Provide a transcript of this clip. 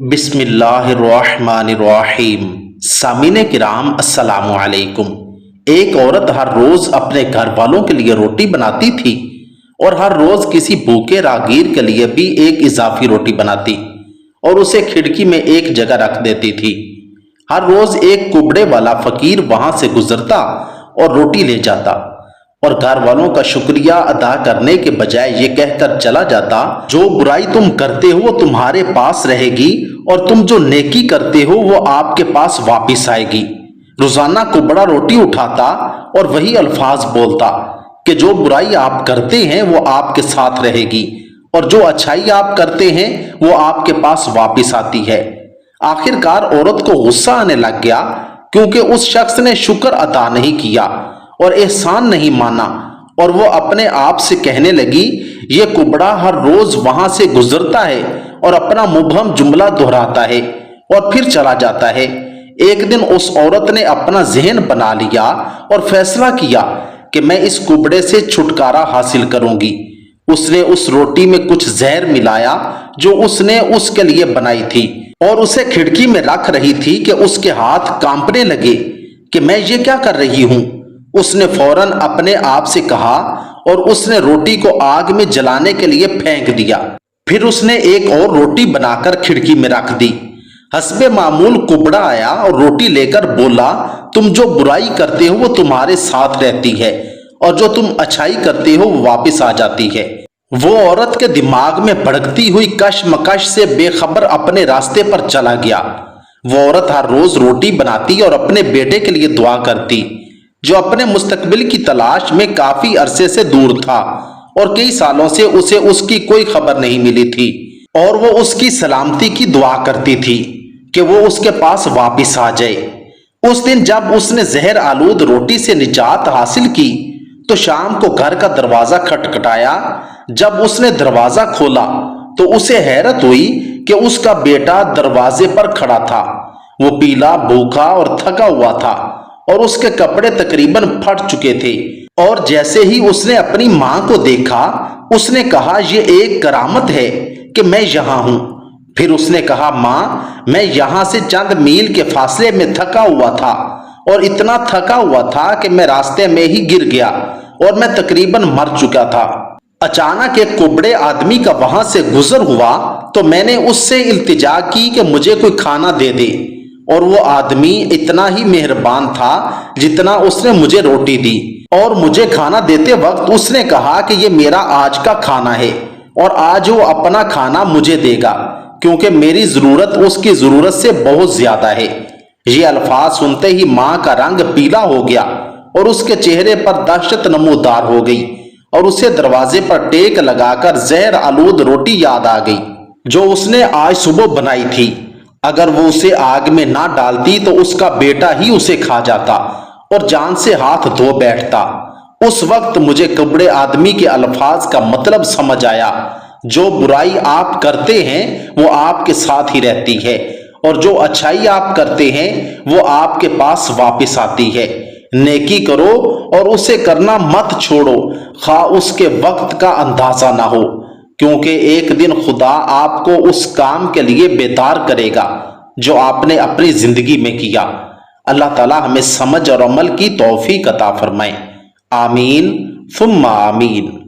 بسم اللہ الرحمن الرحیم۔ سامعین کرام السلام علیکم۔ ایک عورت ہر روز اپنے گھر والوں کے لیے روٹی بناتی تھی اور ہر روز کسی بھوکے راہگیر کے لیے بھی ایک اضافی روٹی بناتی اور اسے کھڑکی میں ایک جگہ رکھ دیتی تھی۔ ہر روز ایک کبڑے والا فقیر وہاں سے گزرتا اور روٹی لے جاتا اور گھر والوں کا شکریہ ادا کرنے کے بجائے یہ کہہ کر چلا جاتا، جو برائی تم کرتے ہو وہ تمہارے پاس رہے گی اور تم جو نیکی کرتے ہو وہ آپ کے پاس واپس آئے گی۔ روزانہ کبڑا روٹی اٹھاتا اور وہی الفاظ بولتا کہ جو برائی آپ کرتے ہیں وہ آپ کے ساتھ رہے گی اور جو اچھائی آپ کرتے ہیں وہ آپ کے پاس واپس آتی ہے۔ آخر کار عورت کو غصہ آنے لگ گیا کیونکہ اس شخص نے شکر ادا نہیں کیا اور احسان نہیں مانا، اور وہ اپنے آپ سے کہنے لگی، یہ کبڑا ہر روز وہاں سے گزرتا ہے اور اپنا مبہم جملہ دہراتا ہے اور پھر چلا جاتا ہے۔ ایک دن اس عورت نے اپنا ذہن بنا لیا اور فیصلہ کیا کہ میں اس کبڑے سے چھٹکارا حاصل کروں گی۔ اس نے اس روٹی میں کچھ زہر ملایا جو اس نے اس کے لیے بنائی تھی اور اسے کھڑکی میں رکھ رہی تھی کہ اس کے ہاتھ کانپنے لگے کہ میں یہ کیا کر رہی ہوں۔ اس نے فوراً اپنے آپ سے کہا اور اس نے روٹی کو آگ میں جلانے کے لیے پھینک دیا۔ پھر اس نے ایک اور روٹی بنا کر کھڑکی میں رکھ دی۔ حسب معمول کبڑا آیا اور روٹی لے کر بولا، تم جو برائی کرتے ہو وہ تمہارے ساتھ رہتی ہے اور جو تم اچھائی کرتے ہو وہ واپس آ جاتی ہے۔ وہ عورت کے دماغ میں بھڑکتی ہوئی کشمکش سے بے خبر اپنے راستے پر چلا گیا۔ وہ عورت ہر روز روٹی بناتی اور اپنے بیٹے کے لیے دعا کرتی جو اپنے مستقبل کی تلاش میں کافی عرصے سے دور تھا اور کئی سالوں سے اسے اس کی کوئی خبر نہیں ملی تھی، اور وہ اس کی سلامتی کی دعا کرتی تھی کہ وہ اس کے پاس واپس آ جائے۔ اس دن جب اس نے زہر آلود روٹی سے نجات حاصل کی تو شام کو گھر کا دروازہ کھٹکھٹایا۔ جب اس نے دروازہ کھولا تو اسے حیرت ہوئی کہ اس کا بیٹا دروازے پر کھڑا تھا۔ وہ پیلا، بھوکا اور تھکا ہوا تھا اور اس کے کپڑے تقریباً پھٹ چکے تھے، اور جیسے ہی اس نے اپنی ماں کو دیکھا اس نے کہا، یہ ایک کرامت ہے کہ میں یہاں ہوں۔ پھر اس نے کہا، ماں، میں یہاں سے چند میل کے فاصلے میں تھکا ہوا تھا اور اتنا تھکا ہوا تھا کہ میں راستے میں ہی گر گیا اور میں تقریباً مر چکا تھا۔ اچانک ایک کبڑے آدمی کا وہاں سے گزر ہوا تو میں نے اس سے التجا کی کہ مجھے کوئی کھانا دے دے، اور وہ آدمی اتنا ہی مہربان تھا جتنا اس نے مجھے روٹی دی، اور مجھے کھانا دیتے وقت اس نے کہا کہ یہ میرا آج کا کھانا ہے اور آج وہ اپنا کھانا مجھے دے گا کیونکہ میری ضرورت اس کی ضرورت سے بہت زیادہ ہے۔ یہ الفاظ سنتے ہی ماں کا رنگ پیلا ہو گیا اور اس کے چہرے پر دہشت نمودار ہو گئی، اور اسے دروازے پر ٹیک لگا کر زہر آلود روٹی یاد آ گئی جو اس نے آج صبح بنائی تھی۔ اگر وہ اسے آگ میں نہ ڈالتی تو اس کا بیٹا ہی اسے کھا جاتا اور جان سے ہاتھ دھو بیٹھتا۔ اس وقت مجھے کبڑے آدمی کے الفاظ کا مطلب سمجھ آیا، جو برائی آپ کرتے ہیں وہ آپ کے ساتھ ہی رہتی ہے اور جو اچھائی آپ کرتے ہیں وہ آپ کے پاس واپس آتی ہے۔ نیکی کرو اور اسے کرنا مت چھوڑو، خواہ اس کے وقت کا اندازہ نہ ہو، کیونکہ ایک دن خدا آپ کو اس کام کے لیے بیدار کرے گا جو آپ نے اپنی زندگی میں کیا۔ اللہ تعالی ہمیں سمجھ اور عمل کی توفیق عطا فرمائے۔ آمین ثم آمین۔